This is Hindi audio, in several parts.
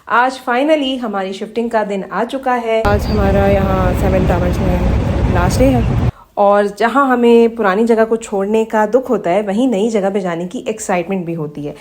आज फाइनली हमारी शिफ्टिंग का दिन आ चुका है। आज हमारा यहाँ 7 आवर्स में लास्ट डे है और जहाँ हमें पुरानी जगह को छोड़ने का दुख होता है वहीं नई जगह पे जाने की एक्साइटमेंट भी होती है।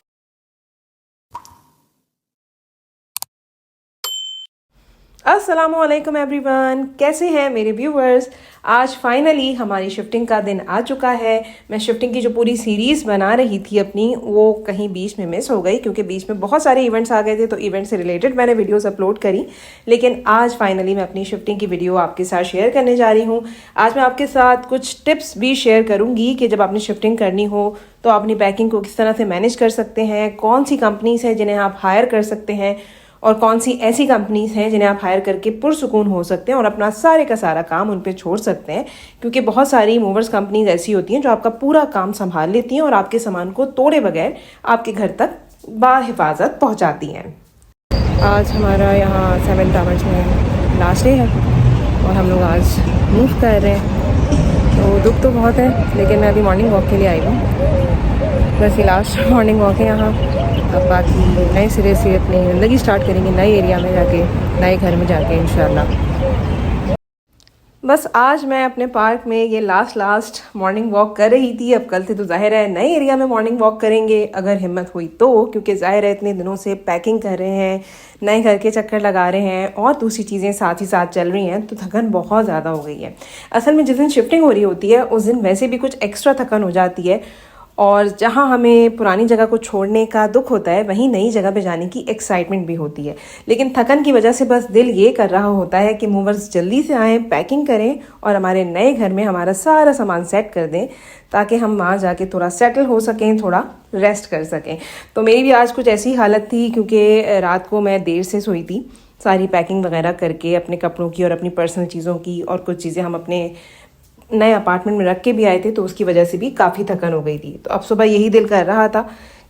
अस्सलामुअलैकुम एवरीवन, कैसे हैं मेरे व्यूवर्स। आज फाइनली हमारी शिफ्टिंग का दिन आ चुका है। मैं शिफ्टिंग की जो पूरी सीरीज़ बना रही थी अपनी, वो कहीं बीच में मिस हो गई क्योंकि बीच में बहुत सारे इवेंट्स आ गए थे, तो इवेंट से रिलेटेड मैंने वीडियोस अपलोड करी। लेकिन आज फाइनली मैं अपनी शिफ्टिंग की वीडियो आपके साथ शेयर करने जा रही हूँ। आज मैं आपके साथ कुछ टिप्स भी शेयर करूँगी कि जब आपने शिफ्टिंग करनी हो तो अपनी पैकिंग को किस तरह से मैनेज कर सकते हैं, कौन सी कंपनीज हैं जिन्हें आप हायर कर सकते हैं और कौन सी ऐसी कंपनीज हैं जिन्हें आप हायर करके पुरसुकून हो सकते हैं और अपना सारे का सारा काम उन पे छोड़ सकते हैं। क्योंकि बहुत सारी मूवर्स कंपनीज ऐसी होती हैं जो आपका पूरा काम संभाल लेती हैं और आपके सामान को तोड़े बगैर आपके घर तक बाहिफाजत पहुंचाती हैं। आज हमारा यहाँ 7 आवर्स में लास्ट डे है और हम लोग आज मूव कर रहे हैं, तो दुख तो बहुत है, लेकिन मैं अभी मॉर्निंग वॉक के लिए आई हूँ। बस ये लास्ट मॉर्निंग वॉक है यहाँ। अब बाकी नए सिरे से अपनी ज़िंदगी स्टार्ट करेंगे नए एरिया में जाके, नए घर में जाके इंशाल्लाह। बस आज मैं अपने पार्क में ये लास्ट मॉर्निंग वॉक कर रही थी। अब कल से तो जाहिर है नए एरिया में मॉर्निंग वॉक करेंगे अगर हिम्मत हुई तो, क्योंकि जाहिर है इतने दिनों से पैकिंग कर रहे हैं, नए घर के चक्कर लगा रहे हैं और दूसरी चीज़ें साथ ही साथ चल रही हैं, तो थकन बहुत ज़्यादा हो गई है। असल में जिस दिन शिफ्टिंग हो रही होती है उस दिन वैसे भी कुछ एक्स्ट्रा थकन हो जाती है और जहाँ हमें पुरानी जगह को छोड़ने का दुख होता है वहीं नई जगह पे जाने की एक्साइटमेंट भी होती है। लेकिन थकन की वजह से बस दिल ये कर रहा होता है कि मूवर्स जल्दी से आएँ, पैकिंग करें और हमारे नए घर में हमारा सारा सामान सेट कर दें ताकि हम वहाँ जाके थोड़ा सेटल हो सकें, थोड़ा रेस्ट कर सकें। तो मेरी भी आज कुछ ऐसी हालत थी क्योंकि रात को मैं देर से सोई थी, सारी पैकिंग वगैरह करके अपने कपड़ों की और अपनी पर्सनल चीज़ों की, और कुछ चीज़ें हम अपने नए अपार्टमेंट में रख के भी आए थे, तो उसकी वजह से भी काफ़ी थकन हो गई थी। तो अब सुबह यही दिल कर रहा था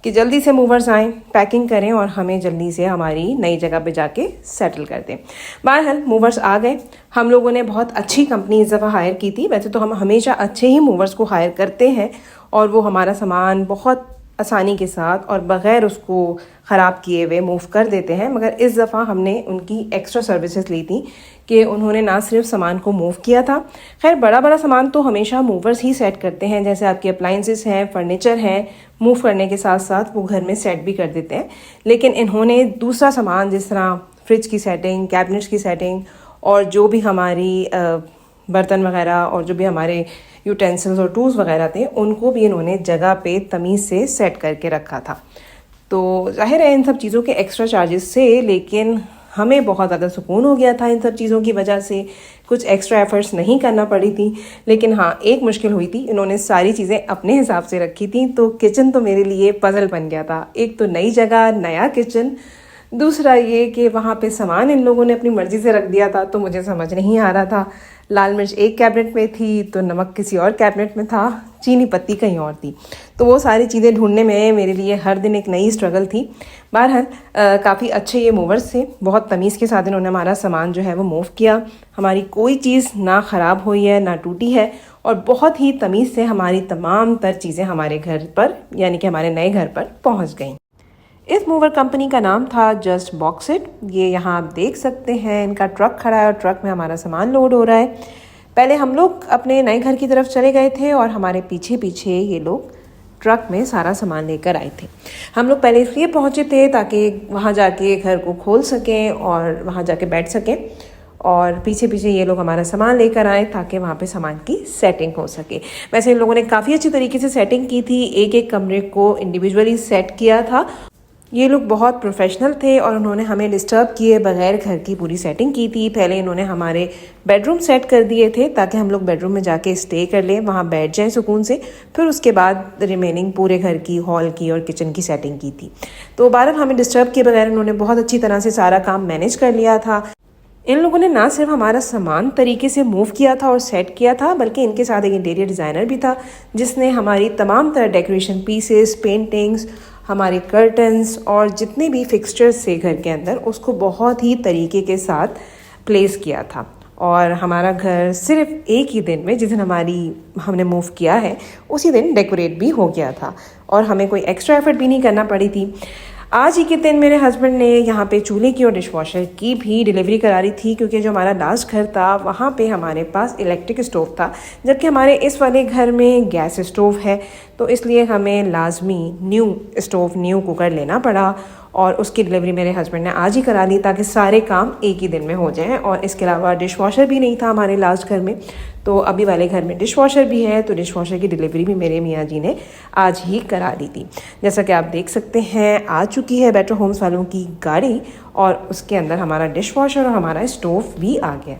कि जल्दी से मूवर्स आएँ, पैकिंग करें और हमें जल्दी से हमारी नई जगह पे जाके सेटल कर दें। बहरहाल मूवर्स आ गए। हम लोगों ने बहुत अच्छी कंपनी इस दफ़ा हायर की थी। वैसे तो हम हमेशा अच्छे ही मूवर्स को हायर करते हैं और वो हमारा सामान बहुत आसानी के साथ और बग़ैर उसको ख़राब किए हुए मूव कर देते हैं, मगर इस दफ़ा हमने उनकी एक्स्ट्रा सर्विसेज ली थी कि उन्होंने ना सिर्फ सामान को मूव किया था। खैर बड़ा सामान तो हमेशा मूवर्स ही सेट करते हैं, जैसे आपके अप्लाइंसेस हैं, फर्नीचर हैं, मूव करने के साथ साथ वो घर में सेट भी कर देते हैं। लेकिन इन्होंने दूसरा सामान जिस तरह फ्रिज की सेटिंग, कैबिनेट्स की सेटिंग और जो भी हमारी बर्तन वगैरह और जो भी हमारे यूटेंसिल्स और टूल्स वगैरह थे, उनको भी इन्होंने जगह पे तमीज़ से सेट करके रखा था। तो जाहिर है इन सब चीज़ों के एक्स्ट्रा चार्जेस से, लेकिन हमें बहुत ज़्यादा सुकून हो गया था इन सब चीज़ों की वजह से। कुछ एक्स्ट्रा एफर्ट्स नहीं करना पड़ी थी। लेकिन हाँ, एक मुश्किल हुई थी, इन्होंने सारी चीज़ें अपने हिसाब से रखी थी, तो किचन तो मेरे लिए पजल बन गया था। एक तो नई जगह, नया किचन, दूसरा ये कि वहाँ पे सामान इन लोगों ने अपनी मर्ज़ी से रख दिया था, तो मुझे समझ नहीं आ रहा था। लाल मिर्च एक कैबिनेट में थी तो नमक किसी और कैबिनेट में था, चीनी पत्ती कहीं और थी। तो वो सारी चीज़ें ढूंढने में मेरे लिए हर दिन एक नई स्ट्रगल थी। बहरहाल काफ़ी अच्छे ये मूवर्स थे, बहुत तमीज़ के साथ इन्होंने हमारा सामान जो है वो मूव किया। हमारी कोई चीज़ ना ख़राब हुई है ना टूटी है और बहुत ही तमीज़ से हमारी तमाम तर चीज़ें हमारे घर पर, यानी कि हमारे नए घर पर पहुँच गईं। इस मूवर कंपनी का नाम था जस्ट बॉक्स इट। ये यहाँ आप देख सकते हैं, इनका ट्रक खड़ा है और ट्रक में हमारा सामान लोड हो रहा है। पहले हम लोग अपने नए घर की तरफ चले गए थे और हमारे पीछे पीछे ये लोग ट्रक में सारा सामान लेकर आए थे। हम लोग पहले इसलिए पहुँचे थे ताकि वहाँ जाके घर को खोल सकें और वहाँ जाके बैठ सकें, और पीछे पीछे ये लोग हमारा सामान लेकर आए ताकि वहाँ पे सामान की सेटिंग हो सके। वैसे इन लोगों ने काफ़ी अच्छी तरीके से सेटिंग की थी, एक एक कमरे को इंडिविजुअली सेट किया था। ये लोग बहुत प्रोफेशनल थे और उन्होंने हमें डिस्टर्ब किए बगैर घर की पूरी सेटिंग की थी। पहले इन्होंने हमारे बेडरूम सेट कर दिए थे ताकि हम लोग बेडरूम में जाके स्टे कर लें, वहाँ बैठ जाएं सुकून से। फिर उसके बाद रिमेनिंग पूरे घर की, हॉल की और किचन की सेटिंग की थी। तो बहरहाल हमें डिस्टर्ब किए बगैर इन्होंने बहुत अच्छी तरह से सारा काम मैनेज कर लिया था। इन लोगों ने ना सिर्फ हमारा सामान तरीके से मूव किया था और सेट किया था, बल्कि इनके साथ एक इंटीरियर डिज़ाइनर भी था जिसने हमारी तमाम तरह डेकोरेशन पीसेस, पेंटिंग्स, हमारे कर्टन्स और जितने भी फिक्सचर्स थे घर के अंदर, उसको बहुत ही तरीके के साथ प्लेस किया था। और हमारा घर सिर्फ एक ही दिन में, जिस दिन हमने मूव किया है, उसी दिन डेकोरेट भी हो गया था और हमें कोई एक्स्ट्रा एफर्ट भी नहीं करना पड़ी थी। आज ही के दिन मेरे हस्बैंड ने यहाँ पे चूल्हे की और डिशवॉशर की भी डिलीवरी करा रही थी, क्योंकि जो हमारा लास्ट घर था वहाँ पे हमारे पास इलेक्ट्रिक स्टोव था, जबकि हमारे इस वाले घर में गैस स्टोव है। तो इसलिए हमें लाजमी न्यू कुकर लेना पड़ा और उसकी डिलीवरी मेरे हस्बैंड ने आज ही करा ली, ताकि सारे काम एक ही दिन में हो जाएं। और इसके अलावा डिशवॉशर भी नहीं था हमारे लास्ट घर में, तो अभी वाले घर में डिशवॉशर भी है, तो डिशवॉशर की डिलीवरी भी मेरे मियाँ जी ने आज ही करा दी थी। जैसा कि आप देख सकते हैं, आ चुकी है बेटर होम्स वालों की गाड़ी और उसके अंदर हमारा डिशवॉशर और हमारा स्टोव भी आ गया।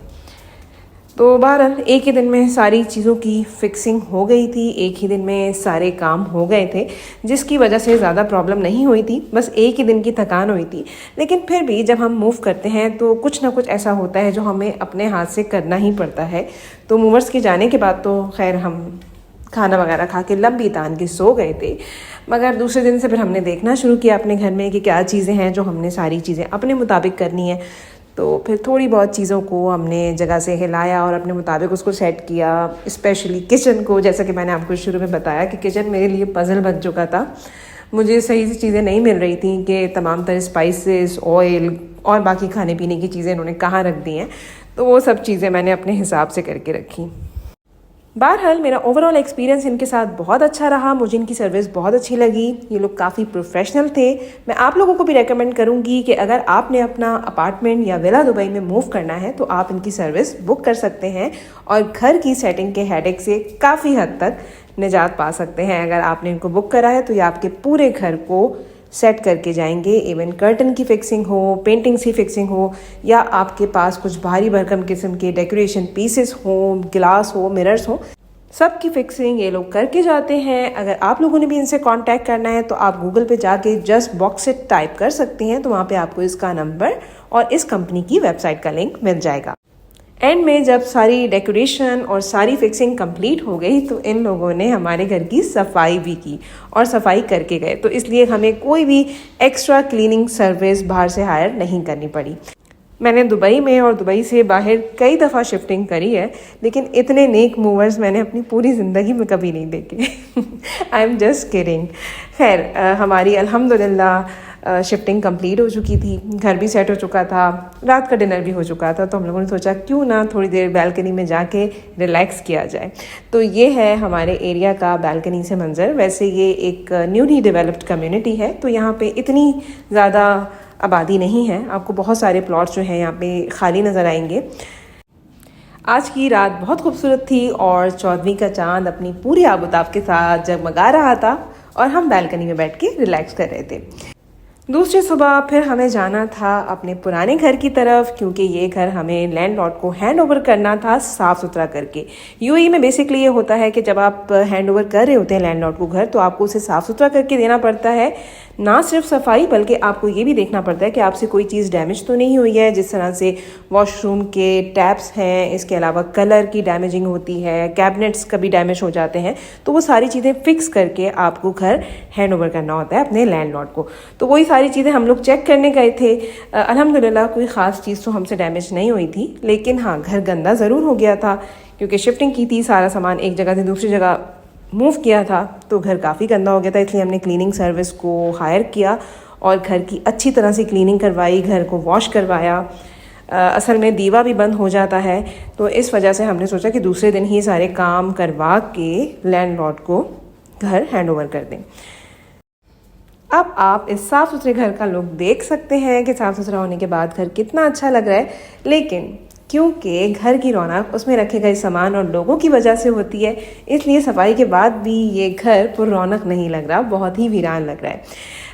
तो बहरहाल एक ही दिन में सारी चीज़ों की फिक्सिंग हो गई थी, एक ही दिन में सारे काम हो गए थे, जिसकी वजह से ज़्यादा प्रॉब्लम नहीं हुई थी, बस एक ही दिन की थकान हुई थी। लेकिन फिर भी जब हम मूव करते हैं तो कुछ ना कुछ ऐसा होता है जो हमें अपने हाथ से करना ही पड़ता है। तो मूवर्स के जाने के बाद तो खैर हम खाना वगैरह खा के लंबी तान के सो गए थे, मगर दूसरे दिन से फिर हमने देखना शुरू किया अपने घर में कि क्या चीज़ें हैं जो हमने सारी चीज़ें अपने मुताबिक करनी है। तो फिर थोड़ी बहुत चीज़ों को हमने जगह से हिलाया और अपने मुताबिक उसको सेट किया, स्पेशली किचन को। जैसा कि मैंने आपको शुरू में बताया कि किचन मेरे लिए पज़ल बन चुका था, मुझे सही से चीज़ें नहीं मिल रही थी कि तमाम तरह स्पाइसेस, ऑयल और बाकी खाने पीने की चीज़ें इन्होंने कहाँ रख दी हैं। तो वो सब चीज़ें मैंने अपने हिसाब से करके रखी। बहरहाल मेरा ओवरऑल एक्सपीरियंस इनके साथ बहुत अच्छा रहा, मुझे इनकी सर्विस बहुत अच्छी लगी। ये लोग काफ़ी प्रोफेशनल थे। मैं आप लोगों को भी रेकमेंड करूंगी कि अगर आपने अपना अपार्टमेंट या विला दुबई में मूव करना है तो आप इनकी सर्विस बुक कर सकते हैं और घर की सेटिंग के हेडेक से काफ़ी हद तक निजात पा सकते हैं। अगर आपने इनको बुक करा है तो ये आपके पूरे घर को सेट करके जाएंगे। इवन कर्टन की फिक्सिंग हो, पेंटिंग्स की फिक्सिंग हो, या आपके पास कुछ भारी भरकम किस्म के डेकोरेशन पीसेस हो, गिलास हो, मिरर्स हो, सब की फिक्सिंग ये लोग करके जाते हैं। अगर आप लोगों ने भी इनसे कांटेक्ट करना है तो आप गूगल पे जाके जस्ट बॉक्स इट टाइप कर सकते हैं, तो वहाँ पे आपको इसका नंबर और इस कंपनी की वेबसाइट का लिंक मिल जाएगा। एंड में जब सारी डेकोरेशन और सारी फिक्सिंग कंप्लीट हो गई तो इन लोगों ने हमारे घर की सफाई भी की और सफाई करके गए, तो इसलिए हमें कोई भी एक्स्ट्रा क्लीनिंग सर्विस बाहर से हायर नहीं करनी पड़ी। मैंने दुबई में और दुबई से बाहर कई दफ़ा शिफ्टिंग करी है, लेकिन इतने नेक मूवर्स मैंने अपनी पूरी ज़िंदगी में कभी नहीं देखे। I am just kidding. खैर हमारी अल्हम्दुलिल्लाह शिफ्टिंग कंप्लीट हो चुकी थी, घर भी सेट हो चुका था, रात का डिनर भी हो चुका था, तो हम लोगों ने सोचा क्यों ना थोड़ी देर बालकनी में जाके रिलैक्स किया जाए। तो ये है हमारे एरिया का बालकनी से मंज़र। वैसे ये एक न्यूली डेवलप्ड कम्युनिटी है, तो यहाँ पे इतनी ज़्यादा आबादी नहीं है, आपको बहुत सारे प्लॉट्स जो हैं यहाँ पे खाली नज़र आएंगे। आज की रात बहुत खूबसूरत थी और 14वीं का चांद अपनी पूरी आबोताब के साथ जगमगा रहा था और हम बालकनी में बैठ के रिलैक्स कर रहे थे। दूसरी सुबह फिर हमें जाना था अपने पुराने घर की तरफ, क्योंकि ये घर हमें लैंडलॉर्ड को हैंड ओवर करना था साफ़ सुथरा करके। यूएई में बेसिकली ये होता है कि जब आप हैंड ओवर कर रहे होते हैं लैंडलॉर्ड को घर, तो आपको उसे साफ़ सुथरा करके देना पड़ता है। ना सिर्फ सफाई, बल्कि आपको ये भी देखना पड़ता है कि आपसे कोई चीज़ डैमेज तो नहीं हुई है, जिस तरह से वॉशरूम के टैप्स हैं, इसके अलावा कलर की डैमेजिंग होती है, कैबिनेट्स कभी डैमेज हो जाते हैं, तो वो सारी चीज़ें फिक्स करके आपको घर हैंड ओवर करना होता है अपने लैंडलॉर्ड को। तो वही सारी चीज़ें हम लोग चेक करने गए थे। अल्हम्दुलिल्लाह कोई ख़ास चीज़ तो हमसे डैमेज नहीं हुई थी, लेकिन हाँ घर गंदा ज़रूर हो गया था, क्योंकि शिफ्टिंग की थी, सारा सामान एक जगह से दूसरी जगह मूव किया था, तो घर काफ़ी गंदा हो गया था। इसलिए हमने क्लीनिंग सर्विस को हायर किया और घर की अच्छी तरह से क्लीनिंग करवाई, घर को वॉश करवाया। असल में दीवा भी बंद हो जाता है, तो इस वजह से हमने सोचा कि दूसरे दिन ही सारे काम करवा के लैंडलॉर्ड को घर हैंड ओवर कर दें। अब आप इस साफ़ सुथरे घर का लुक देख सकते हैं कि साफ़ सुथरा होने के बाद घर कितना अच्छा लग रहा है, लेकिन क्योंकि घर की रौनक उसमें रखे गए सामान और लोगों की वजह से होती है, इसलिए सफाई के बाद भी ये घर पर रौनक नहीं लग रहा, बहुत ही वीरान लग रहा है।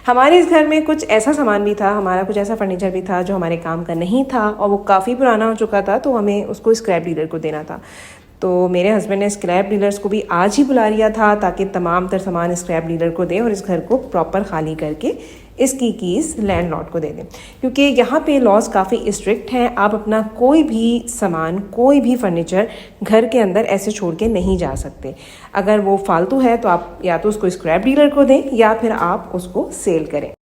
हमारे इस घर में कुछ ऐसा सामान भी था, हमारा कुछ ऐसा फर्नीचर भी था जो हमारे काम का नहीं था और वो काफ़ी पुराना हो चुका था, तो हमें उसको स्क्रैप डीलर को देना था। तो मेरे हस्बैंड ने स्क्रैप डीलर्स को भी आज ही बुला लिया था ताकि तमाम तर सामान स्क्रैप डीलर को दें और इस घर को प्रॉपर खाली करके इसकी कीज़ लैंडलॉर्ड को दे दें, क्योंकि यहाँ पे लॉज काफ़ी स्ट्रिक्ट हैं। आप अपना कोई भी सामान, कोई भी फर्नीचर घर के अंदर ऐसे छोड़ के नहीं जा सकते। अगर वो फालतू है तो आप या तो उसको स्क्रैप डीलर को दें या फिर आप उसको सेल करें।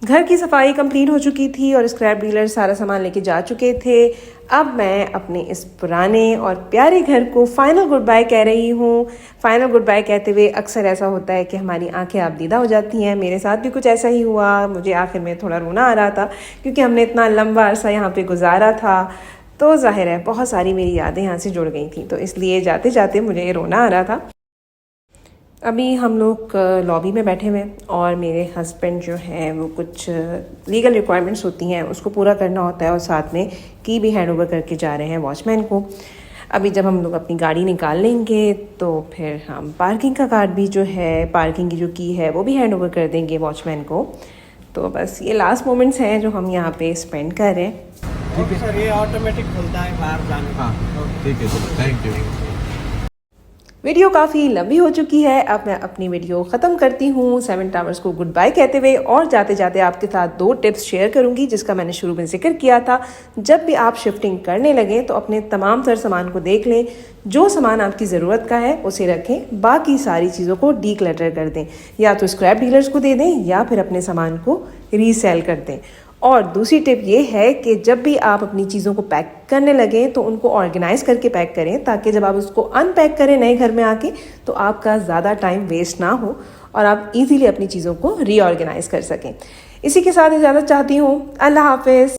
घर की सफाई कंप्लीट हो चुकी थी और स्क्रैप डीलर सारा सामान लेके जा चुके थे। अब मैं अपने इस पुराने और प्यारे घर को फाइनल गुड बाय कह रही हूँ। फाइनल गुड बाय कहते हुए अक्सर ऐसा होता है कि हमारी आंखें आबदीदा हो जाती हैं। मेरे साथ भी कुछ ऐसा ही हुआ। मुझे आखिर में थोड़ा रोना आ रहा था क्योंकि हमने इतना लंबा अरसा यहाँ पे गुजारा था, तो जाहिर है बहुत सारी मेरी यादें यहाँ से जुड़ गई थी, तो इसलिए जाते जाते मुझे रोना आ रहा था। अभी हम लोग लॉबी में बैठे हुए हैं और मेरे हस्बैंड जो हैं वो कुछ लीगल रिक्वायरमेंट्स होती हैं उसको पूरा करना होता है और साथ में की भी हैंड ओवर करके जा रहे हैं वॉचमैन को। अभी जब हम लोग अपनी गाड़ी निकाल लेंगे तो फिर हम पार्किंग का कार्ड भी जो है, पार्किंग की जो की है वो भी हैंड ओवर कर देंगे वॉचमैन को। तो बस ये लास्ट मोमेंट्स हैं जो हम यहाँ पे स्पेंड कर रहे हैं। ठीक है सर, ये ऑटोमेटिक खुलता है बाहर जाने का। हाँ ठीक है, चलो थैंक यू। वीडियो काफ़ी लंबी हो चुकी है, अब मैं अपनी वीडियो ख़त्म करती हूँ सेवन टावर्स को गुड बाय कहते हुए, और जाते जाते आपके साथ 2 टिप्स शेयर करूँगी जिसका मैंने शुरू में जिक्र किया था। जब भी आप शिफ्टिंग करने लगें तो अपने तमाम तर सामान को देख लें, जो सामान आपकी ज़रूरत का है उसे रखें, बाकी सारी चीज़ों को डी क्लटर कर दें, या तो स्क्रैप डीलर्स को दे दें या फिर अपने सामान को रीसेल कर दें। और दूसरी टिप ये है कि जब भी आप अपनी चीज़ों को पैक करने लगें तो उनको ऑर्गेनाइज करके पैक करें, ताकि जब आप उसको अनपैक करें नए घर में आके तो आपका ज़्यादा टाइम वेस्ट ना हो और आप इजीली अपनी चीज़ों को रीऑर्गेनाइज कर सकें। इसी के साथ इजाज़त चाहती हूँ। अल्लाह हाफिज़।